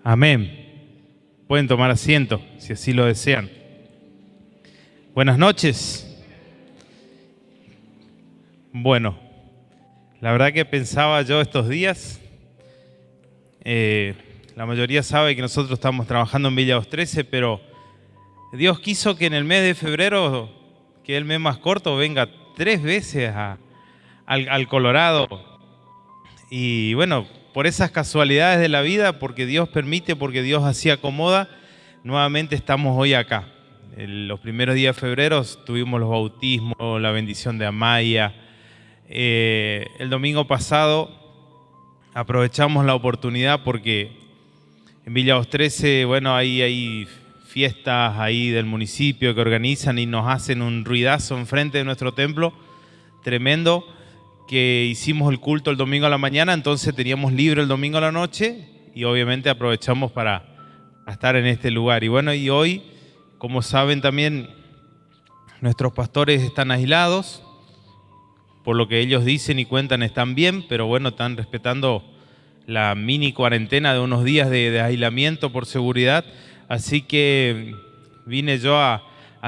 Amén. Pueden tomar asiento, si así lo desean. Buenas noches. Bueno, la verdad que pensaba yo estos días, la mayoría sabe que nosotros estamos trabajando en Villa 213, pero Dios quiso que en el mes de febrero, que es el mes más corto, venga 3 veces al Colorado. Y bueno, por esas casualidades de la vida, porque Dios permite, porque Dios así acomoda, nuevamente estamos hoy acá. Los primeros días de febrero tuvimos los bautismos, la bendición de Amaya. El domingo pasado aprovechamos la oportunidad porque en Villa 213, bueno, hay fiestas ahí del municipio que organizan y nos hacen un ruidazo enfrente de nuestro templo tremendo, que hicimos el culto el domingo a la mañana, entonces teníamos libre el domingo a la noche y obviamente aprovechamos para estar en este lugar. Y bueno, y hoy, como saben también, nuestros pastores están aislados, por lo que ellos dicen y cuentan están bien, pero bueno, están respetando la mini cuarentena de unos días de aislamiento por seguridad, así que vine yo a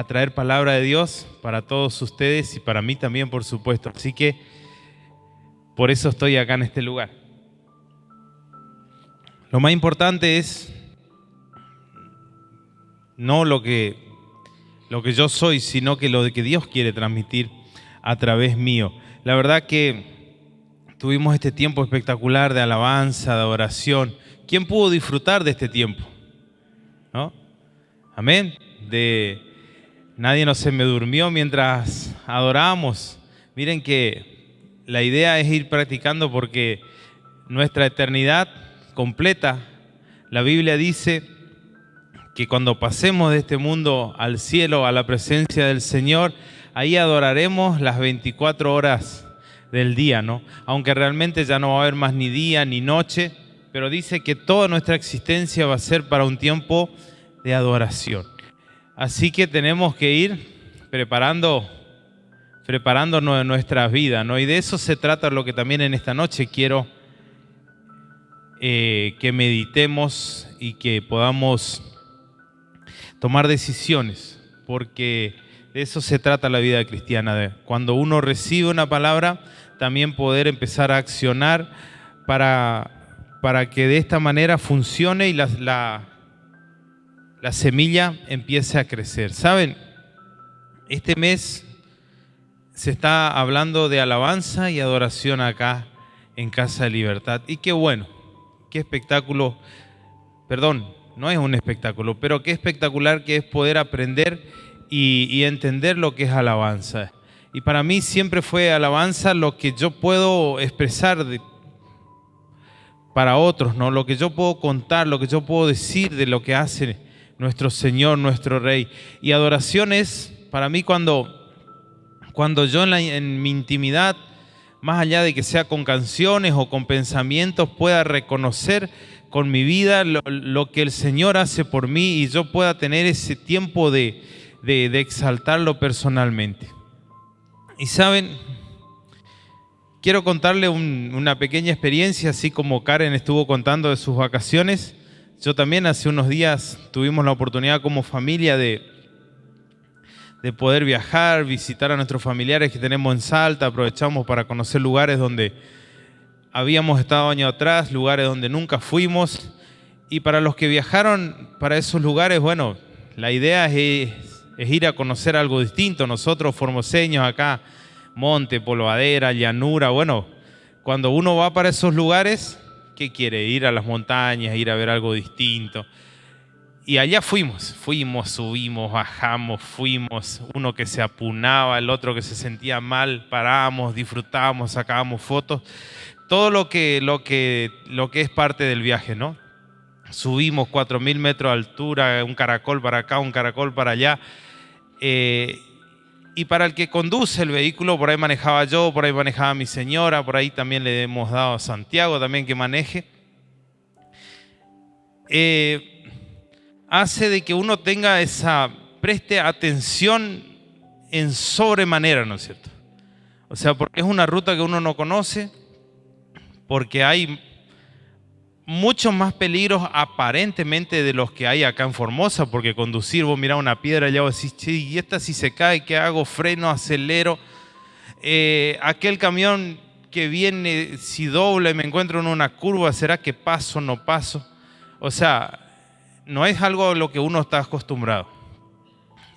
traer palabra de Dios para todos ustedes y para mí también, por supuesto. Así que por eso estoy acá en este lugar. Lo más importante es no lo que yo soy, sino que lo que Dios quiere transmitir a través mío. La verdad que tuvimos este tiempo espectacular de alabanza, de adoración. ¿Quién pudo disfrutar de este tiempo? ¿No? Amén. Nadie no se me durmió mientras adorábamos. Miren que la idea es ir practicando porque nuestra eternidad completa, la Biblia dice que cuando pasemos de este mundo al cielo, a la presencia del Señor, ahí adoraremos las 24 horas del día, ¿no? Aunque realmente ya no va a haber más ni día ni noche, pero dice que toda nuestra existencia va a ser para un tiempo de adoración. Así que tenemos que ir preparándonos nuestras vidas, ¿no? Y de eso se trata lo que también en esta noche quiero que meditemos y que podamos tomar decisiones, porque de eso se trata la vida cristiana. Cuando uno recibe una palabra, también poder empezar a accionar para que de esta manera funcione y la semilla empiece a crecer. ¿Saben? Este mes se está hablando de alabanza y adoración acá en Casa de Libertad. Y qué bueno, qué espectáculo, perdón, no es un espectáculo, pero qué espectacular que es poder aprender y entender lo que es alabanza. Y para mí siempre fue alabanza lo que yo puedo expresar para otros, ¿no? Lo que yo puedo contar, lo que yo puedo decir de lo que hace nuestro Señor, nuestro Rey. Y adoración es para mí cuando yo en mi intimidad, más allá de que sea con canciones o con pensamientos, pueda reconocer con mi vida lo que el Señor hace por mí y yo pueda tener ese tiempo de exaltarlo personalmente. Y saben, quiero contarle una pequeña experiencia, así como Karen estuvo contando de sus vacaciones. Yo también hace unos días tuvimos la oportunidad como familia de poder viajar, visitar a nuestros familiares que tenemos en Salta. Aprovechamos para conocer lugares donde habíamos estado años atrás, lugares donde nunca fuimos. Y para los que viajaron para esos lugares, bueno, la idea es ir a conocer algo distinto. Nosotros formoseños acá, monte, polvadera, llanura, bueno, cuando uno va para esos lugares, ¿qué quiere? Ir a las montañas, ir a ver algo distinto. Y allá fuimos, subimos, bajamos, fuimos, uno que se apunaba, el otro que se sentía mal, parábamos, disfrutábamos, sacábamos fotos, todo lo que es parte del viaje, ¿no? Subimos 4.000 metros de altura, un caracol para acá, un caracol para allá. Y para el que conduce el vehículo, por ahí manejaba yo, por ahí manejaba mi señora, por ahí también le hemos dado a Santiago también que maneje. Hace de que uno preste atención en sobremanera, ¿no es cierto? O sea, porque es una ruta que uno no conoce, porque hay muchos más peligros aparentemente de los que hay acá en Formosa, porque conducir, vos mirás una piedra y ya vos decís, che, ¿y esta si se cae? ¿Qué hago? Freno, acelero. Aquel camión que viene, si dobla y me encuentro en una curva, ¿será que paso o no paso? O sea, no es algo a lo que uno está acostumbrado.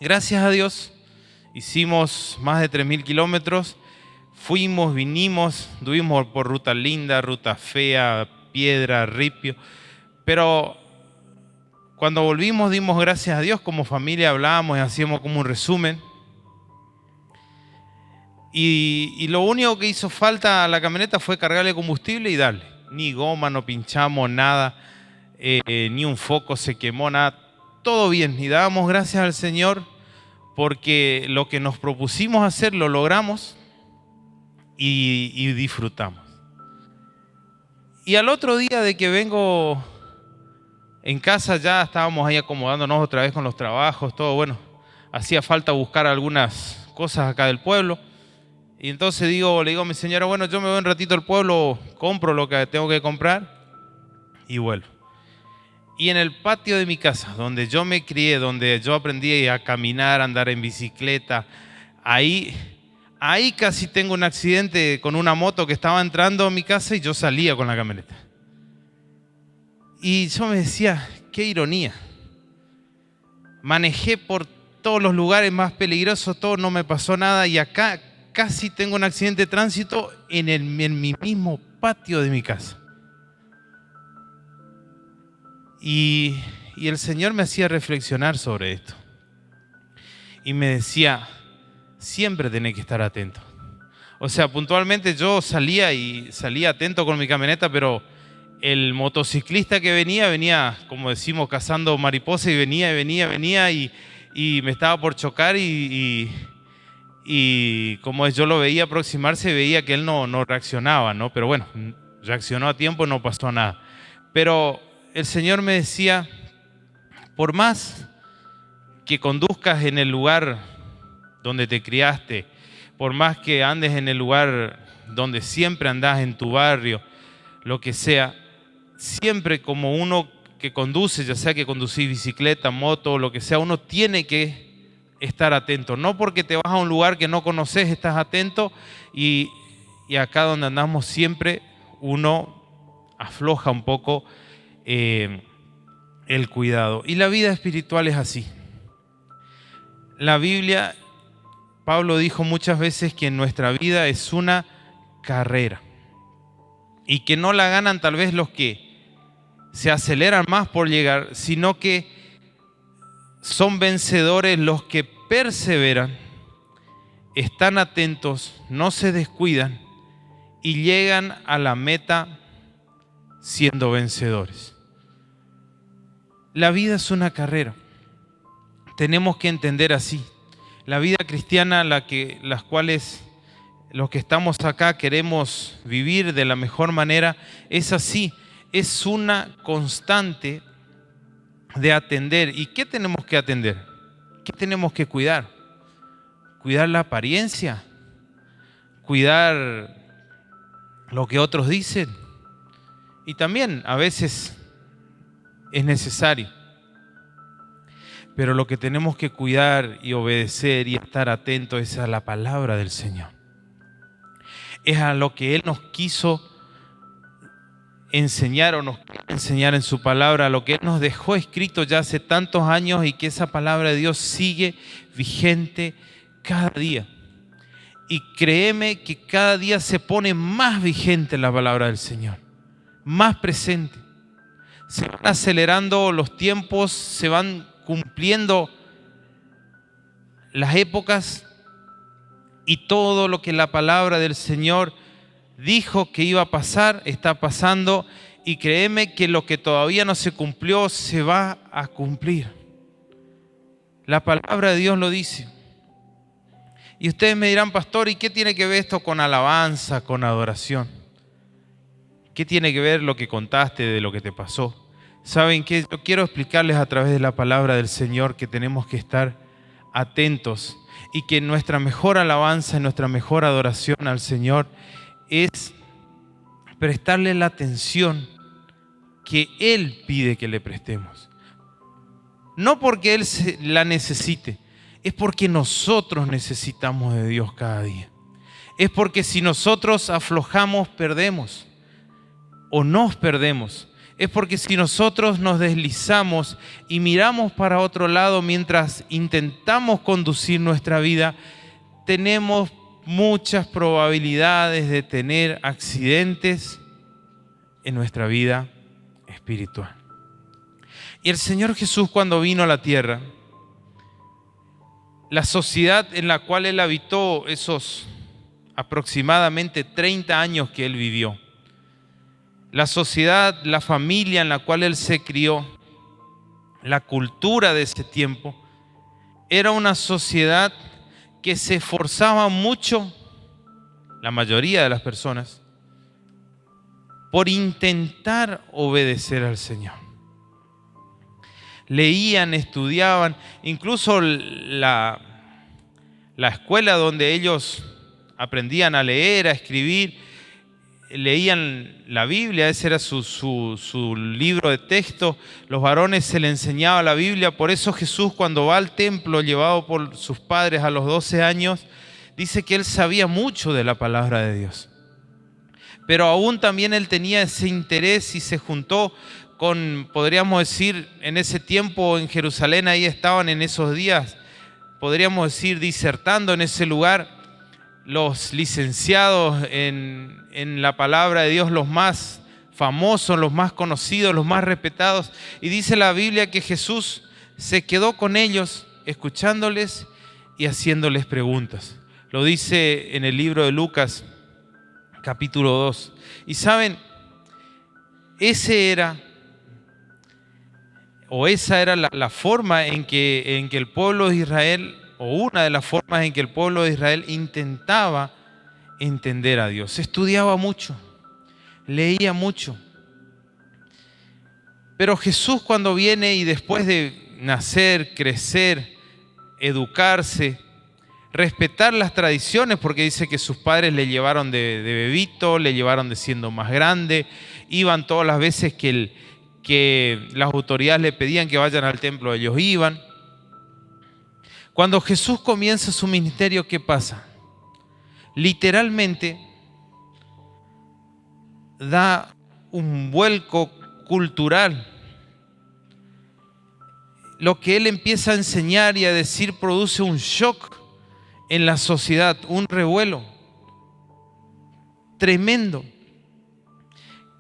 Gracias a Dios, hicimos más de 3.000 kilómetros, fuimos, vinimos, estuvimos por ruta linda, ruta fea, piedra, ripio, pero cuando volvimos dimos gracias a Dios, como familia hablábamos y hacíamos como un resumen. Y lo único que hizo falta a la camioneta fue cargarle combustible y darle. Ni goma, no pinchamos nada, ni un foco se quemó, nada. Todo bien. Y dábamos gracias al Señor porque lo que nos propusimos hacer lo logramos y disfrutamos. Y al otro día de que vengo en casa, ya estábamos ahí acomodándonos otra vez con los trabajos, todo bueno. Hacía falta buscar algunas cosas acá del pueblo. Y entonces le digo a mi señora, bueno, yo me voy un ratito al pueblo, compro lo que tengo que comprar y vuelvo. Y en el patio de mi casa, donde yo me crié, donde yo aprendí a caminar, a andar en bicicleta, ahí casi tengo un accidente con una moto que estaba entrando a mi casa y yo salía con la camioneta. Y yo me decía, qué ironía. Manejé por todos los lugares más peligrosos, todo, no me pasó nada y acá casi tengo un accidente de tránsito en mi mismo patio de mi casa. Y el Señor me hacía reflexionar sobre esto. Y me decía, siempre tenés que estar atento. O sea, puntualmente yo salía atento con mi camioneta, pero el motociclista que venía, como decimos, cazando mariposas y venía y me estaba por chocar y como yo lo veía aproximarse, veía que él no reaccionaba, ¿no? Pero bueno, reaccionó a tiempo, no pasó nada. Pero el Señor me decía, por más que conduzcas en el lugar donde te criaste, por más que andes en el lugar donde siempre andás, en tu barrio, lo que sea, siempre como uno que conduce, ya sea que conducís bicicleta, moto, lo que sea, uno tiene que estar atento. No porque te vas a un lugar que no conoces, estás atento y acá donde andamos siempre uno afloja un poco el cuidado. Y la vida espiritual es así. La Biblia, Pablo dijo muchas veces que nuestra vida es una carrera y que no la ganan tal vez los que se aceleran más por llegar, sino que son vencedores los que perseveran, están atentos, no se descuidan y llegan a la meta siendo vencedores. La vida es una carrera. Tenemos que entender así. La vida cristiana, las cuales los que estamos acá queremos vivir de la mejor manera, es así. Es una constante de atender. ¿Y qué tenemos que atender? ¿Qué tenemos que cuidar? Cuidar la apariencia, cuidar lo que otros dicen. Y también a veces es necesario. Pero lo que tenemos que cuidar y obedecer y estar atentos es a la palabra del Señor. Es a lo que Él nos quiso enseñar o nos quiere enseñar en su palabra, a lo que Él nos dejó escrito ya hace tantos años y que esa palabra de Dios sigue vigente cada día. Y créeme que cada día se pone más vigente la palabra del Señor, más presente. Se van acelerando los tiempos, se van cumpliendo las épocas y todo lo que la palabra del Señor dijo que iba a pasar, está pasando y créeme que lo que todavía no se cumplió se va a cumplir. La palabra de Dios lo dice. Y ustedes me dirán, pastor, ¿y qué tiene que ver esto con alabanza, con adoración? ¿Qué tiene que ver lo que contaste de lo que te pasó? ¿Saben qué? Yo quiero explicarles a través de la palabra del Señor que tenemos que estar atentos y que nuestra mejor alabanza, nuestra mejor adoración al Señor es prestarle la atención que Él pide que le prestemos. No porque Él la necesite, es porque nosotros necesitamos de Dios cada día. Es porque si nosotros aflojamos, perdemos o nos perdemos. Es porque si nosotros nos deslizamos y miramos para otro lado mientras intentamos conducir nuestra vida, tenemos muchas probabilidades de tener accidentes en nuestra vida espiritual. Y el Señor Jesús, cuando vino a la tierra, la sociedad en la cual Él habitó esos aproximadamente 30 años que Él vivió, la sociedad, la familia en la cual Él se crió, la cultura de ese tiempo, era una sociedad que se esforzaba mucho, la mayoría de las personas, por intentar obedecer al Señor. Leían, estudiaban, incluso la escuela donde ellos aprendían a leer, a escribir, leían la Biblia, ese era su libro de texto. Los varones se les enseñaba la Biblia. Por eso Jesús, cuando va al templo llevado por sus padres a los 12 años, dice que Él sabía mucho de la palabra de Dios. Pero aún también Él tenía ese interés y se juntó con, podríamos decir, en ese tiempo en Jerusalén, ahí estaban en esos días, podríamos decir, disertando en ese lugar, los licenciados en la palabra de Dios, los más famosos, los más conocidos, los más respetados. Y dice la Biblia que Jesús se quedó con ellos, escuchándoles y haciéndoles preguntas. Lo dice en el libro de Lucas, capítulo 2. Y saben, esa era la forma en que el pueblo de Israel, o una de las formas en que el pueblo de Israel intentaba entender a Dios. Estudiaba mucho, leía mucho. Pero Jesús, cuando viene y después de nacer, crecer, educarse, respetar las tradiciones, porque dice que sus padres le llevaron de bebito, le llevaron de siendo más grande, iban todas las veces que las autoridades le pedían que vayan al templo, ellos iban. Cuando Jesús comienza su ministerio, ¿qué pasa? Literalmente da un vuelco cultural. Lo que Él empieza a enseñar y a decir produce un shock en la sociedad, un revuelo tremendo,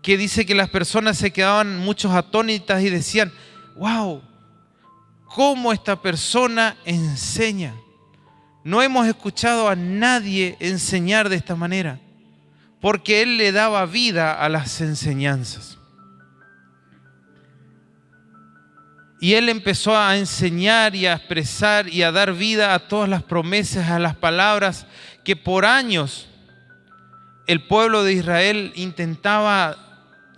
que dice que las personas se quedaban muchos atónitas y decían: wow, ¿cómo esta persona enseña? No hemos escuchado a nadie enseñar de esta manera, porque Él le daba vida a las enseñanzas. Y Él empezó a enseñar y a expresar y a dar vida a todas las promesas, a las palabras que por años el pueblo de Israel intentaba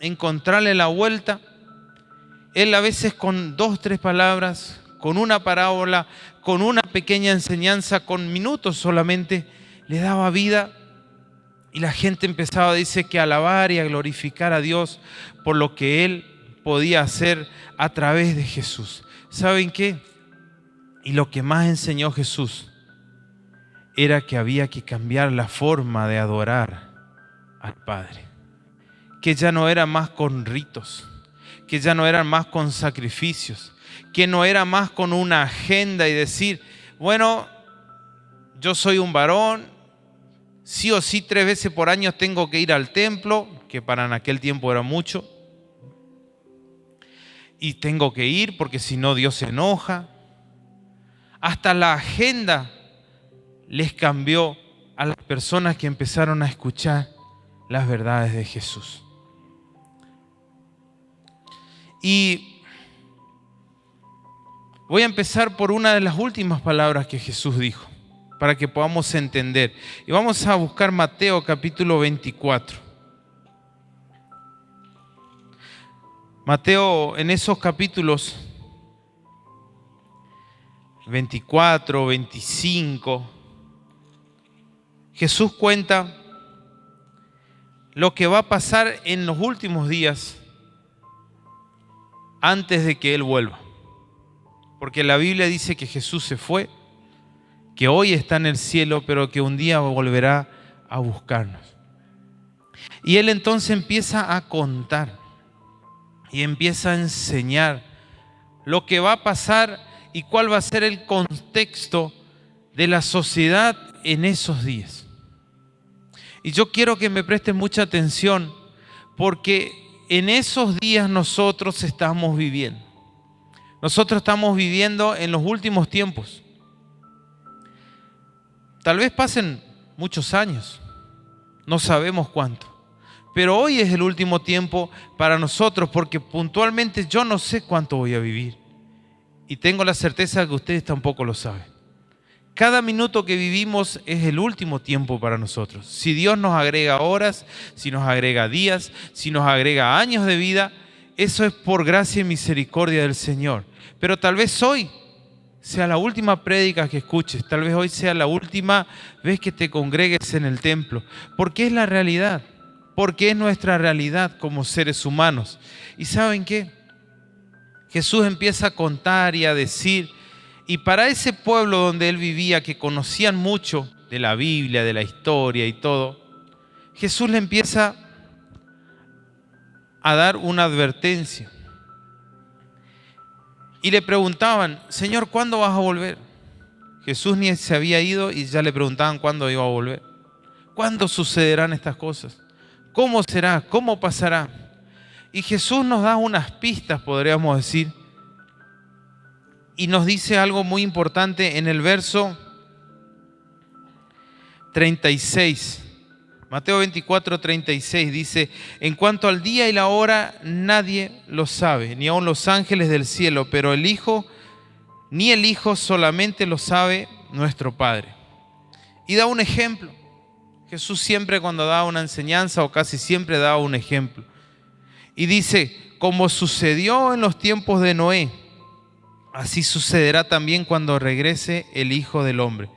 encontrarle la vuelta. Él a veces con 2, 3 palabras, con una parábola, con una pequeña enseñanza, con minutos solamente, le daba vida y la gente empezaba, dice, que a alabar y a glorificar a Dios por lo que Él podía hacer a través de Jesús. ¿Saben qué? Y lo que más enseñó Jesús era que había que cambiar la forma de adorar al Padre, que ya no era más con ritos, que ya no era más con sacrificios, que no era más con una agenda y decir: bueno, yo soy un varón, sí o sí 3 veces por año tengo que ir al templo, que para en aquel tiempo era mucho, y tengo que ir porque si no Dios se enoja. Hasta la agenda les cambió a las personas que empezaron a escuchar las verdades de Jesús. Y voy a empezar por una de las últimas palabras que Jesús dijo, para que podamos entender. Y vamos a buscar Mateo capítulo 24. Mateo, en esos capítulos 24, 25, Jesús cuenta lo que va a pasar en los últimos días antes de que Él vuelva. Porque la Biblia dice que Jesús se fue, que hoy está en el cielo, pero que un día volverá a buscarnos. Y Él entonces empieza a contar y empieza a enseñar lo que va a pasar y cuál va a ser el contexto de la sociedad en esos días. Y yo quiero que me presten mucha atención, porque en esos días nosotros estamos viviendo. Nosotros estamos viviendo en los últimos tiempos. Tal vez pasen muchos años, no sabemos cuánto. Pero hoy es el último tiempo para nosotros, porque puntualmente yo no sé cuánto voy a vivir. Y tengo la certeza de que ustedes tampoco lo saben. Cada minuto que vivimos es el último tiempo para nosotros. Si Dios nos agrega horas, si nos agrega días, si nos agrega años de vida, eso es por gracia y misericordia del Señor. Pero tal vez hoy sea la última prédica que escuches, tal vez hoy sea la última vez que te congregues en el templo, porque es la realidad, porque es nuestra realidad como seres humanos. ¿Y saben qué? Jesús empieza a contar y a decir, y para ese pueblo donde Él vivía, que conocían mucho de la Biblia, de la historia y todo, Jesús le empieza a dar una advertencia. Y le preguntaban, Señor, ¿cuándo vas a volver? Jesús ni se había ido y ya le preguntaban cuándo iba a volver. ¿Cuándo sucederán estas cosas? ¿Cómo será? ¿Cómo pasará? Y Jesús nos da unas pistas, podríamos decir, y nos dice algo muy importante en el verso 36. Mateo 24, 36 dice, en cuanto al día y la hora, nadie lo sabe, ni aun los ángeles del cielo, pero el Hijo, ni el Hijo, solamente lo sabe nuestro Padre. Y da un ejemplo. Jesús siempre cuando da una enseñanza, o casi siempre da un ejemplo. Y dice, como sucedió en los tiempos de Noé, así sucederá también cuando regrese el Hijo del Hombre.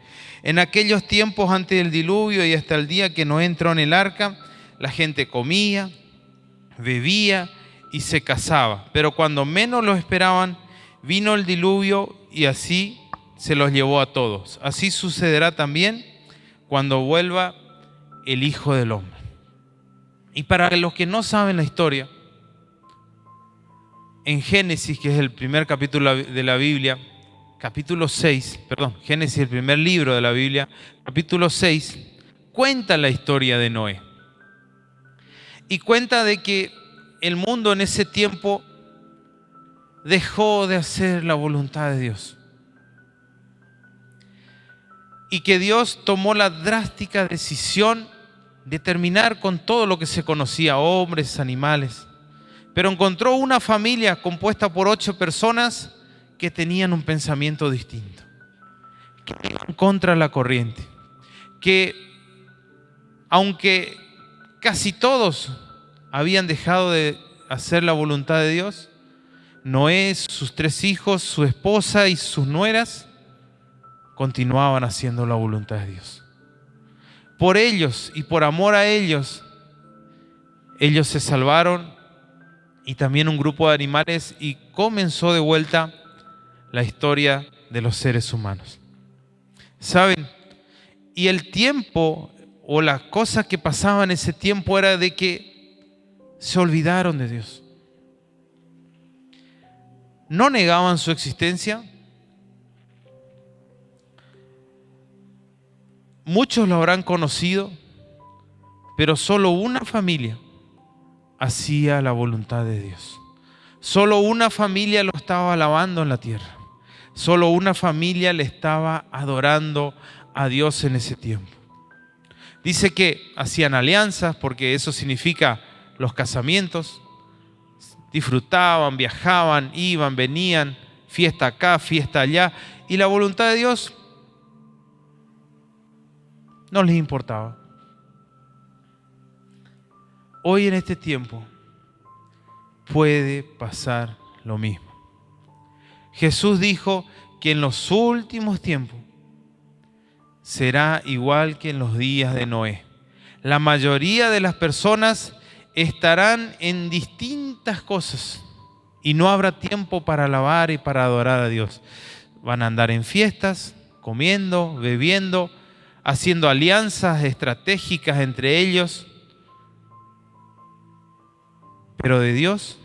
En aquellos tiempos antes del diluvio y hasta el día que Noé entró en el arca, la gente comía, bebía y se casaba. Pero cuando menos lo esperaban, vino el diluvio y así se los llevó a todos. Así sucederá también cuando vuelva el Hijo del Hombre. Y para los que no saben la historia, en Génesis, que es el primer capítulo de la Biblia, Génesis, el primer libro de la Biblia, capítulo 6, cuenta la historia de Noé. Y cuenta de que el mundo en ese tiempo dejó de hacer la voluntad de Dios. Y que Dios tomó la drástica decisión de terminar con todo lo que se conocía, hombres, animales. Pero encontró una familia compuesta por 8 personas que tenían un pensamiento distinto, que iban contra la corriente, que aunque casi todos habían dejado de hacer la voluntad de Dios, Noé, sus 3 hijos, su esposa y sus nueras continuaban haciendo la voluntad de Dios. Por ellos y por amor a ellos, ellos se salvaron, y también un grupo de animales, y comenzó de vuelta la historia de los seres humanos. ¿Saben? Y el tiempo o las cosas que pasaban en ese tiempo era de que se olvidaron de Dios. No negaban su existencia. Muchos lo habrán conocido, pero solo una familia hacía la voluntad de Dios. Solo una familia lo estaba alabando en la tierra. Solo una familia le estaba adorando a Dios en ese tiempo. Dice que hacían alianzas, porque eso significa los casamientos. Disfrutaban, viajaban, iban, venían, fiesta acá, fiesta allá. Y la voluntad de Dios no les importaba. Hoy en este tiempo puede pasar lo mismo. Jesús dijo que en los últimos tiempos será igual que en los días de Noé. La mayoría de las personas estarán en distintas cosas y no habrá tiempo para alabar y para adorar a Dios. Van a andar en fiestas, comiendo, bebiendo, haciendo alianzas estratégicas entre ellos, pero de Dios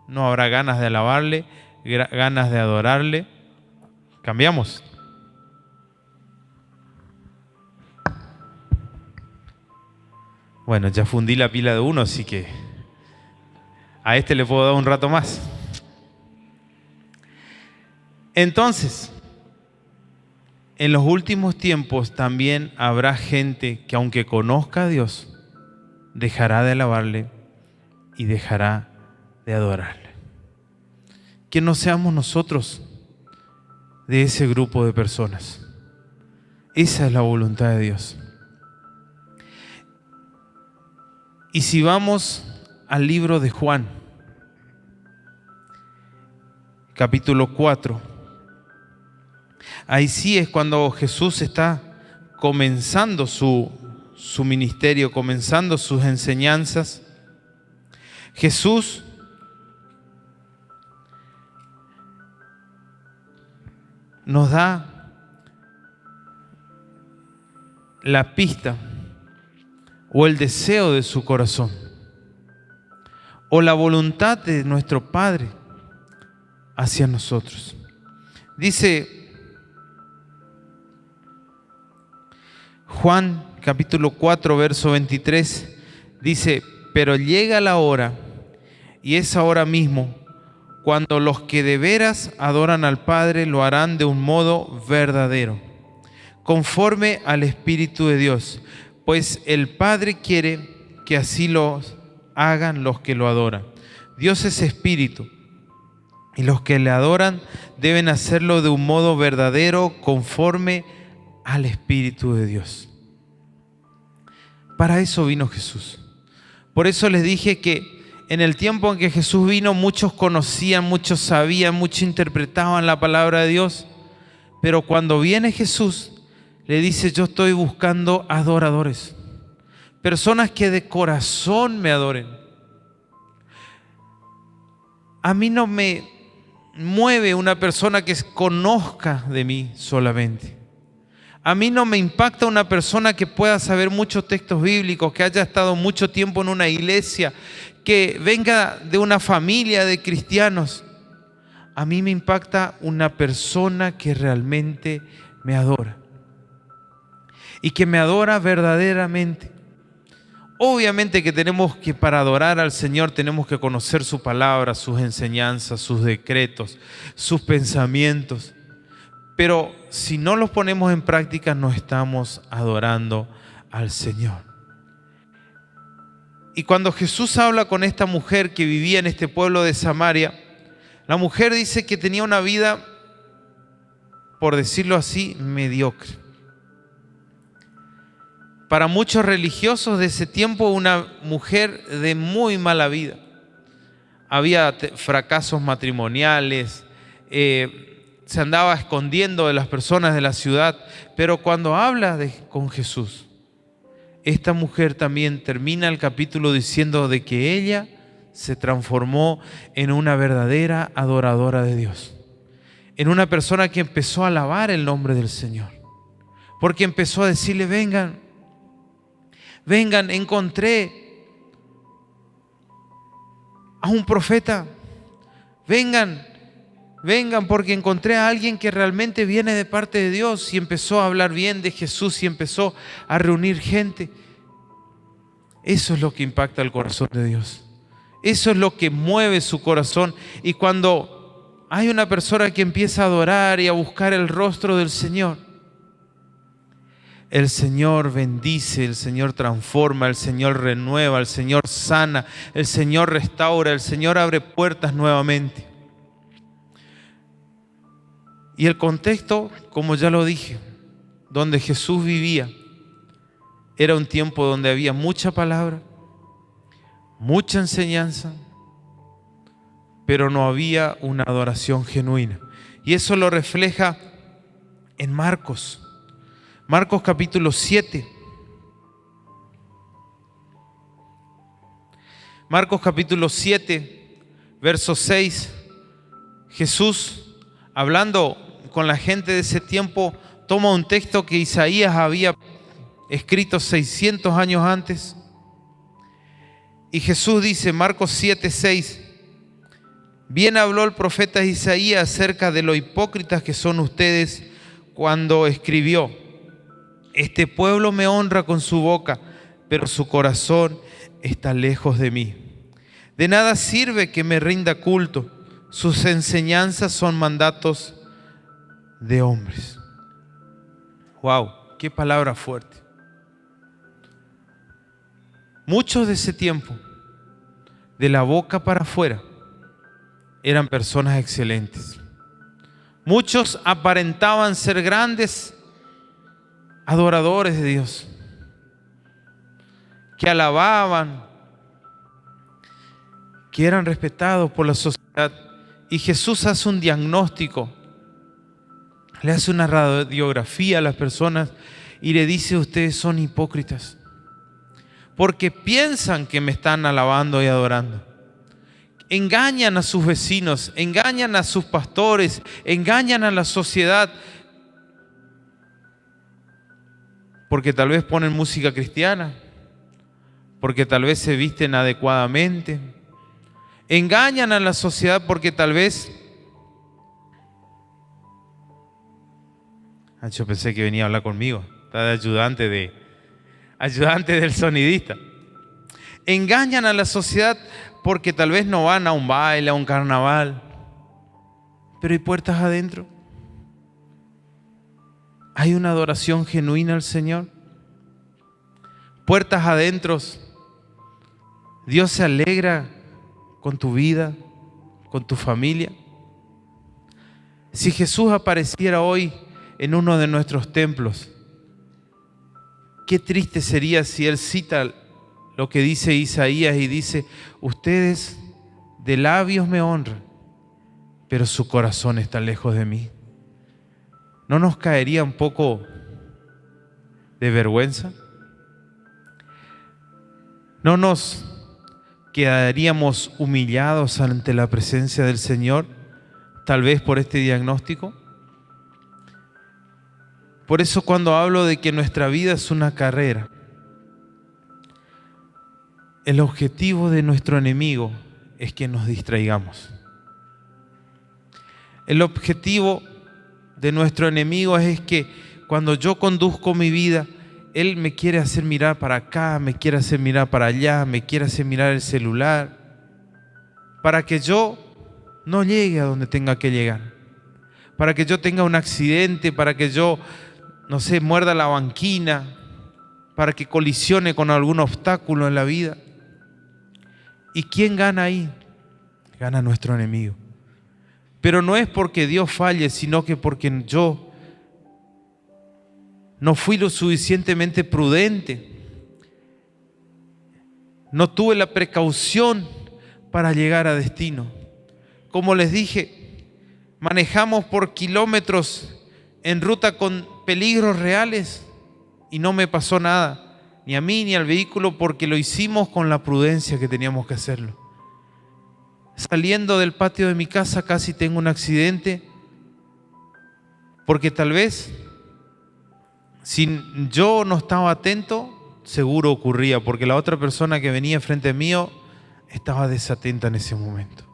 no habrá ganas de alabarle, ganas de adorarle. ¿Cambiamos? Bueno, ya fundí la pila de uno, así que a este le puedo dar un rato más. Entonces, en los últimos tiempos también habrá gente que, aunque conozca a Dios, dejará de alabarle y dejará de adorarle. Que no seamos nosotros de ese grupo de personas. Esa es la voluntad de Dios. Y si vamos al libro de Juan, capítulo 4, ahí sí es cuando Jesús está comenzando su ministerio, comenzando sus enseñanzas. Jesús nos da la pista o el deseo de su corazón o la voluntad de nuestro Padre hacia nosotros. Dice Juan capítulo 4 verso 23, dice: pero llega la hora, y es ahora mismo, cuando los que de veras adoran al Padre lo harán de un modo verdadero, conforme al Espíritu de Dios, pues el Padre quiere que así lo hagan los que lo adoran. Dios es Espíritu, y los que le adoran deben hacerlo de un modo verdadero, conforme al Espíritu de Dios. Para eso vino Jesús. Por eso les dije que en el tiempo en que Jesús vino, muchos conocían, muchos sabían, muchos interpretaban la palabra de Dios. Pero cuando viene Jesús, le dice: yo estoy buscando adoradores, personas que de corazón me adoren. A mí no me mueve una persona que conozca de mí solamente. A mí no me impacta una persona que pueda saber muchos textos bíblicos, que haya estado mucho tiempo en una iglesia, que venga de una familia de cristianos. A mí me impacta una persona que realmente me adora y que me adora verdaderamente. Obviamente que tenemos que, para adorar al Señor, tenemos que conocer su palabra, sus enseñanzas, sus decretos, sus pensamientos. Pero si no los ponemos en práctica, no estamos adorando al Señor. Y cuando Jesús habla con esta mujer que vivía en este pueblo de Samaria, la mujer dice que tenía una vida, por decirlo así, mediocre. Para muchos religiosos de ese tiempo, una mujer de muy mala vida. Había fracasos matrimoniales, se andaba escondiendo de las personas de la ciudad. Pero cuando habla con Jesús, esta mujer también termina el capítulo diciendo de que ella se transformó en una verdadera adoradora de Dios, en una persona que empezó a alabar el nombre del Señor, porque empezó a decirle: vengan, encontré a un profeta, vengan porque encontré a alguien que realmente viene de parte de Dios. Y empezó a hablar bien de Jesús y empezó a reunir gente. Eso es lo que impacta el corazón de Dios. Eso es lo que mueve su corazón. Y cuando hay una persona que empieza a adorar y a buscar el rostro del Señor, el Señor bendice, el Señor transforma, el Señor renueva, el Señor sana, el Señor restaura, el Señor abre puertas nuevamente. Y el contexto, como ya lo dije, donde Jesús vivía, era un tiempo donde había mucha palabra, mucha enseñanza, pero no había una adoración genuina. Y eso lo refleja en Marcos capítulo 7. Marcos capítulo 7, verso 6, Jesús, hablando con la gente de ese tiempo, toma un texto que Isaías había escrito 600 años antes. Y Jesús dice, Marcos 7:6, bien habló el profeta Isaías acerca de lo hipócritas que son ustedes cuando escribió, este pueblo me honra con su boca, pero su corazón está lejos de mí. De nada sirve que me rinda culto, sus enseñanzas son mandatos de hombres. Wow, qué palabra fuerte. Muchos de ese tiempo, de la boca para afuera, eran personas excelentes. Muchos aparentaban ser grandes adoradores de Dios, que alababan, que eran respetados por la sociedad. Y Jesús hace un diagnóstico, le hace una radiografía a las personas y le dice, ustedes son hipócritas, porque piensan que me están alabando y adorando. Engañan a sus vecinos, engañan a sus pastores, engañan a la sociedad, porque tal vez ponen música cristiana, porque tal vez se visten adecuadamente. Engañan a la sociedad porque tal vez... yo pensé que venía a hablar conmigo, está de ayudante del sonidista. Engañan a la sociedad porque tal vez no van a un baile, a un carnaval, pero hay puertas adentro. ¿Hay una adoración genuina al Señor? Puertas adentro. Dios se alegra con tu vida, con tu familia. Si Jesús apareciera hoy en uno de nuestros templos, qué triste sería si Él cita lo que dice Isaías y dice, ustedes de labios me honran, pero su corazón está lejos de mí. ¿No nos caería un poco de vergüenza? ¿No nos quedaríamos humillados ante la presencia del Señor, tal vez por este diagnóstico? Por eso cuando hablo de que nuestra vida es una carrera, el objetivo de nuestro enemigo es que nos distraigamos. El objetivo de nuestro enemigo es que cuando yo conduzco mi vida, él me quiere hacer mirar para acá, me quiere hacer mirar para allá, me quiere hacer mirar el celular, para que yo no llegue a donde tenga que llegar, para que yo tenga un accidente, para que yo, no sé, muerda la banquina, para que colisione con algún obstáculo en la vida. ¿Y quién gana ahí? Gana nuestro enemigo. Pero no es porque Dios falle, sino que porque yo no fui lo suficientemente prudente. No tuve la precaución para llegar a destino. Como les dije, manejamos por kilómetros en ruta con peligros reales y no me pasó nada, ni a mí ni al vehículo, porque lo hicimos con la prudencia que teníamos que hacerlo. Saliendo del patio de mi casa casi tengo un accidente, porque tal vez si yo no estaba atento, seguro ocurría, porque la otra persona que venía frente mío estaba desatenta en ese momento.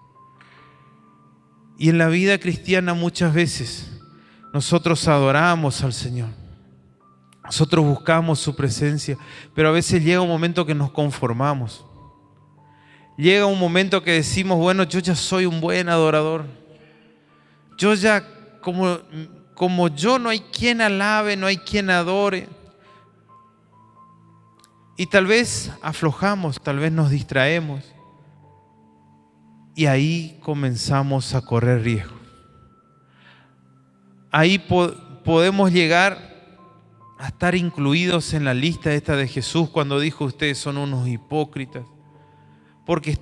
Y en la vida cristiana muchas veces nosotros adoramos al Señor, nosotros buscamos su presencia, pero a veces llega un momento que nos conformamos. Llega un momento que decimos, bueno, yo ya soy un buen adorador. Yo ya, como yo, no hay quien alabe, no hay quien adore. Y tal vez aflojamos, tal vez nos distraemos. Y ahí comenzamos a correr riesgo. Ahí podemos llegar a estar incluidos en la lista esta de Jesús cuando dijo, ustedes son unos hipócritas. Porque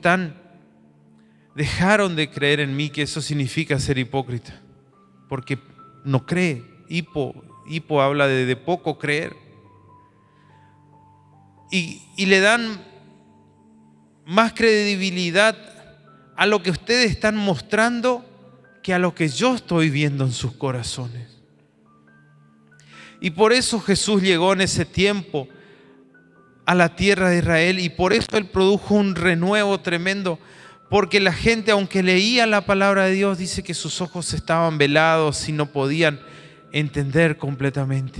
dejaron de creer en mí, que eso significa ser hipócrita. Porque no cree. Hipo habla de poco creer. Y le dan más credibilidad a lo que ustedes están mostrando que a lo que yo estoy viendo en sus corazones. Y por eso Jesús llegó en ese tiempo a la tierra de Israel, y por eso Él produjo un renuevo tremendo, porque la gente, aunque leía la palabra de Dios, dice que sus ojos estaban velados y no podían entender completamente.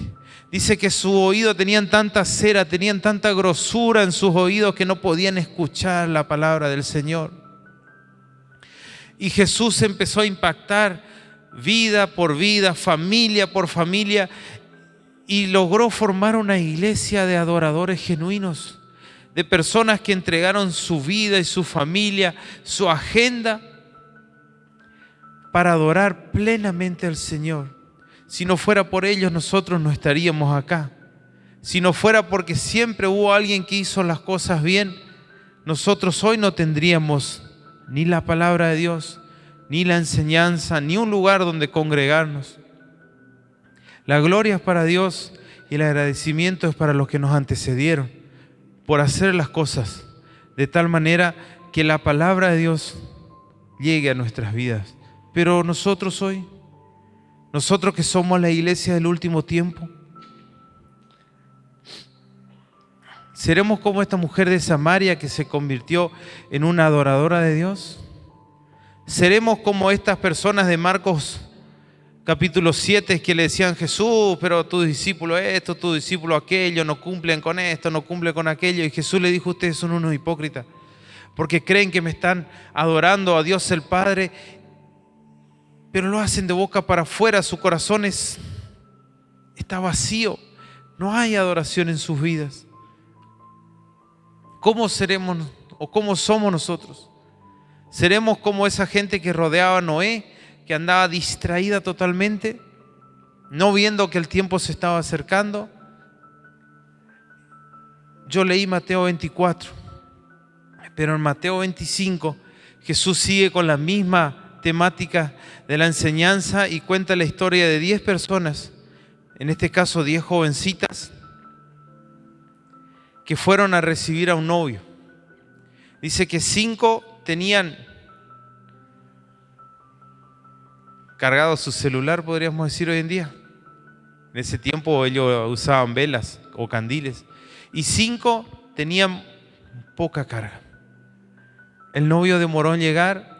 Dice que su oído tenían tanta cera, tenían tanta grosura en sus oídos que no podían escuchar la palabra del Señor. Y Jesús empezó a impactar vida por vida, familia por familia, y logró formar una iglesia de adoradores genuinos, de personas que entregaron su vida y su familia, su agenda, para adorar plenamente al Señor. Si no fuera por ellos, nosotros no estaríamos acá. Si no fuera porque siempre hubo alguien que hizo las cosas bien, nosotros hoy no tendríamos ni la palabra de Dios, ni la enseñanza, ni un lugar donde congregarnos. La gloria es para Dios y el agradecimiento es para los que nos antecedieron por hacer las cosas de tal manera que la palabra de Dios llegue a nuestras vidas. Pero nosotros hoy, nosotros que somos la iglesia del último tiempo, ¿seremos como esta mujer de Samaria que se convirtió en una adoradora de Dios? ¿Seremos como estas personas de Marcos capítulo 7 que le decían: Jesús, pero tu discípulo esto, tu discípulo aquello, no cumplen con esto, no cumplen con aquello? Y Jesús le dijo: ustedes son unos hipócritas, porque creen que me están adorando a Dios el Padre, pero lo hacen de boca para afuera, su corazón está vacío, no hay adoración en sus vidas. ¿Cómo seremos o cómo somos nosotros? ¿Seremos como esa gente que rodeaba a Noé, que andaba distraída totalmente, no viendo que el tiempo se estaba acercando? Yo leí Mateo 24, pero en Mateo 25 Jesús sigue con la misma temática de la enseñanza y cuenta la historia de 10 personas, en este caso 10 jovencitas, que fueron a recibir a un novio. Dice que 5 tenían cargado su celular, podríamos decir hoy en día. En ese tiempo ellos usaban velas o candiles. Y 5 tenían poca carga. El novio demoró en llegar.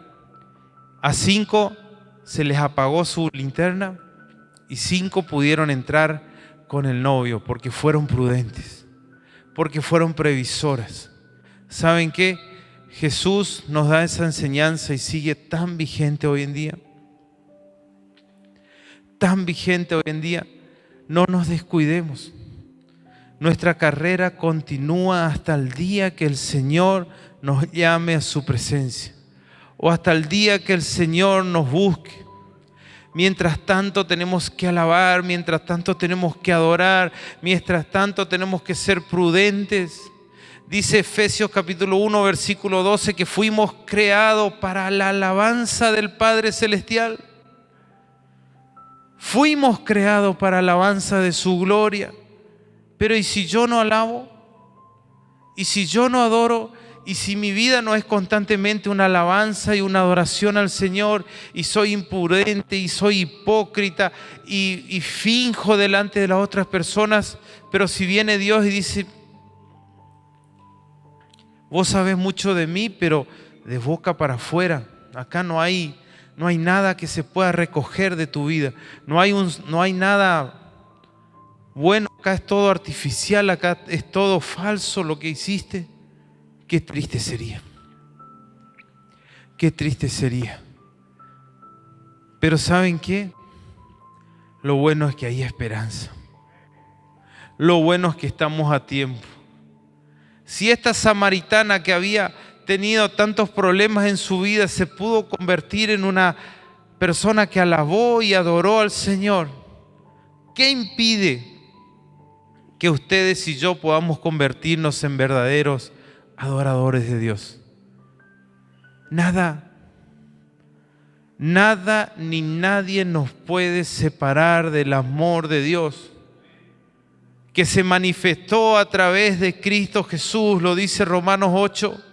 A 5 se les apagó su linterna y 5 pudieron entrar con el novio porque fueron prudentes, porque fueron previsoras. ¿Saben qué? Jesús nos da esa enseñanza y sigue tan vigente hoy en día. Tan vigente hoy en día. No nos descuidemos. Nuestra carrera continúa hasta el día que el Señor nos llame a su presencia, o hasta el día que el Señor nos busque. Mientras tanto tenemos que alabar, mientras tanto tenemos que adorar, mientras tanto tenemos que ser prudentes. Dice Efesios capítulo 1 versículo 12 que fuimos creados para la alabanza del Padre Celestial. Fuimos creados para alabanza de su gloria. Pero ¿y si yo no alabo? ¿Y si yo no adoro? ¿Y si mi vida no es constantemente una alabanza y una adoración al Señor, y soy imprudente y soy hipócrita y finjo delante de las otras personas? Pero si viene Dios y dice: vos sabés mucho de mí, pero de boca para afuera, acá no hay nada que se pueda recoger de tu vida, no hay nada bueno, acá es todo artificial, acá es todo falso lo que hiciste. Qué triste sería. Qué triste sería. Pero ¿saben qué? Lo bueno es que hay esperanza. Lo bueno es que estamos a tiempo. Si esta samaritana que había tenido tantos problemas en su vida se pudo convertir en una persona que alabó y adoró al Señor, ¿qué impide que ustedes y yo podamos convertirnos en verdaderos adoradores de Dios? Nada ni nadie nos puede separar del amor de Dios que se manifestó a través de Cristo Jesús. Lo dice Romanos 8.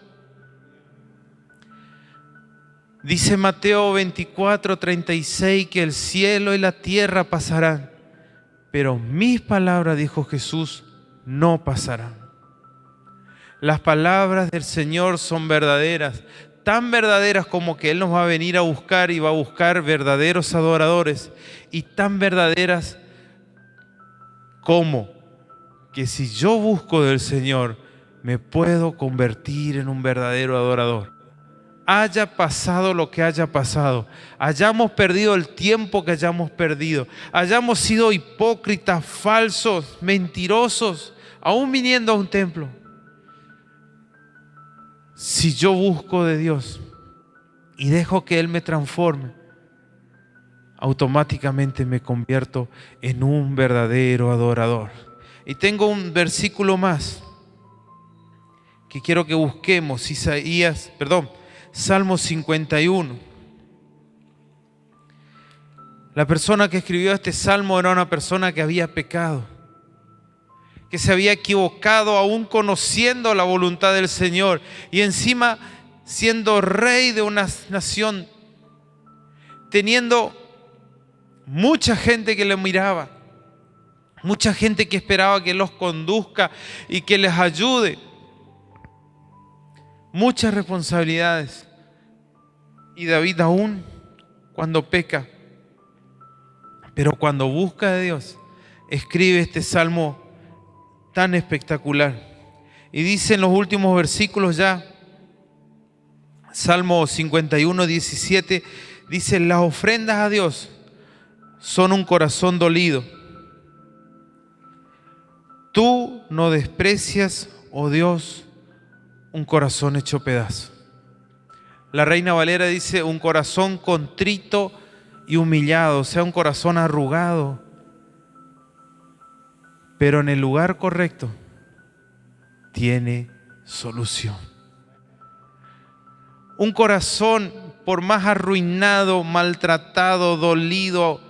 Dice Mateo 24:36 que el cielo y la tierra pasarán, pero mis palabras, dijo Jesús, no pasarán. Las palabras del Señor son verdaderas, tan verdaderas como que Él nos va a venir a buscar y va a buscar verdaderos adoradores, y tan verdaderas como que si yo busco del Señor, me puedo convertir en un verdadero adorador. Haya pasado lo que haya pasado, hayamos perdido el tiempo que hayamos perdido, hayamos sido hipócritas, falsos, mentirosos, aún viniendo a un templo. Si yo busco de Dios y dejo que Él me transforme, automáticamente me convierto en un verdadero adorador. Y tengo un versículo más que quiero que busquemos, Salmo 51. La persona que escribió este salmo era una persona que había pecado, que se había equivocado aún conociendo la voluntad del Señor y encima siendo rey de una nación, teniendo mucha gente que le miraba, mucha gente que esperaba que los conduzca y que les ayude, muchas responsabilidades. Y David aún cuando peca, pero cuando busca de Dios, escribe este salmo tan espectacular. Y dice en los últimos versículos ya, Salmo 51:17, dice: las ofrendas a Dios son un corazón dolido. Tú no desprecias, oh Dios, un corazón hecho pedazo. La Reina Valera dice un corazón contrito y humillado, o sea, un corazón arrugado. Pero en el lugar correcto tiene solución. Un corazón, por más arruinado, maltratado, dolido,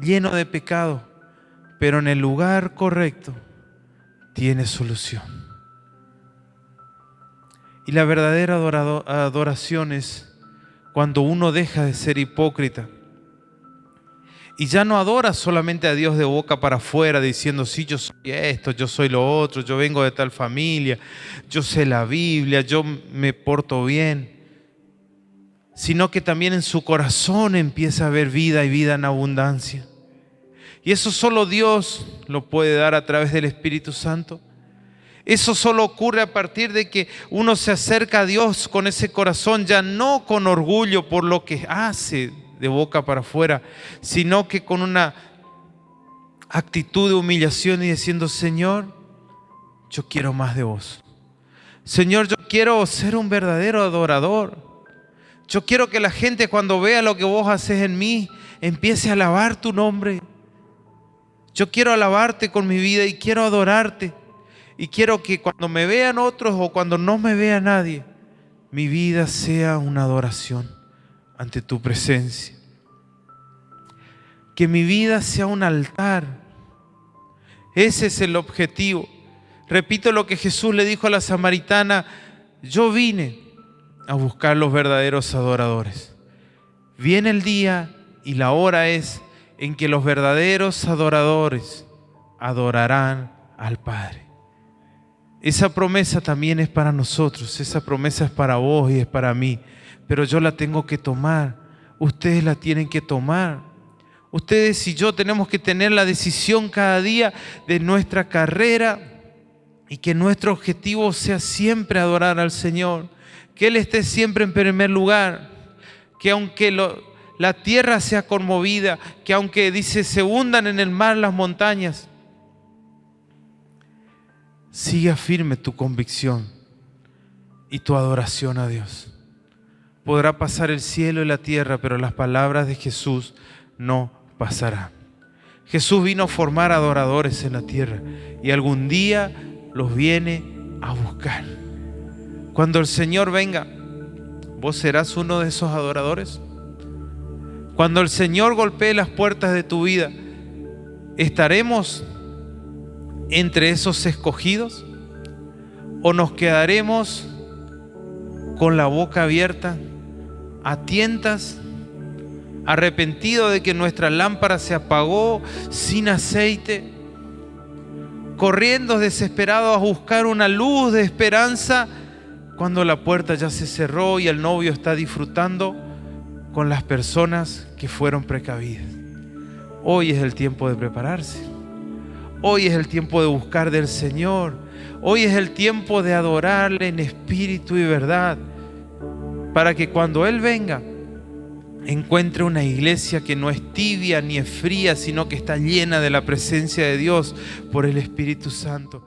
lleno de pecado, pero en el lugar correcto tiene solución. Y la verdadera adoración es cuando uno deja de ser hipócrita y ya no adora solamente a Dios de boca para afuera diciendo: sí, yo soy esto, yo soy lo otro, yo vengo de tal familia, yo sé la Biblia, yo me porto bien, sino que también en su corazón empieza a haber vida y vida en abundancia. Y eso solo Dios lo puede dar a través del Espíritu Santo. Eso solo ocurre a partir de que uno se acerca a Dios con ese corazón, ya no con orgullo por lo que hace de boca para afuera, sino que con una actitud de humillación y diciendo: Señor, yo quiero más de vos. Señor, yo quiero ser un verdadero adorador. Yo quiero que la gente, cuando vea lo que vos haces en mí, empiece a alabar tu nombre. Yo quiero alabarte con mi vida y quiero adorarte. Y quiero que cuando me vean otros o cuando no me vea nadie, mi vida sea una adoración ante tu presencia. Que mi vida sea un altar. Ese es el objetivo. Repito lo que Jesús le dijo a la samaritana: yo vine a buscar los verdaderos adoradores. Viene el día y la hora es en que los verdaderos adoradores adorarán al Padre. Esa promesa también es para nosotros, esa promesa es para vos y es para mí, pero yo la tengo que tomar, ustedes la tienen que tomar. Ustedes y yo tenemos que tener la decisión cada día de nuestra carrera y que nuestro objetivo sea siempre adorar al Señor, que Él esté siempre en primer lugar, que aunque la tierra sea conmovida, que aunque dice se hundan en el mar las montañas, siga firme tu convicción y tu adoración a Dios. Podrá pasar el cielo y la tierra, pero las palabras de Jesús no pasarán. Jesús vino a formar adoradores en la tierra y algún día los viene a buscar. Cuando el Señor venga, ¿vos serás uno de esos adoradores? Cuando el Señor golpee las puertas de tu vida, ¿estaremos entre esos escogidos? ¿O nos quedaremos con la boca abierta, a tientas, arrepentido de que nuestra lámpara se apagó sin aceite, corriendo desesperados a buscar una luz de esperanza cuando la puerta ya se cerró y el novio está disfrutando con las personas que fueron precavidas. Hoy es el tiempo de prepararse. Hoy es el tiempo de buscar del Señor. Hoy es el tiempo de adorarle en espíritu y verdad, para que cuando Él venga encuentre una iglesia que no es tibia ni es fría, sino que está llena de la presencia de Dios por el Espíritu Santo.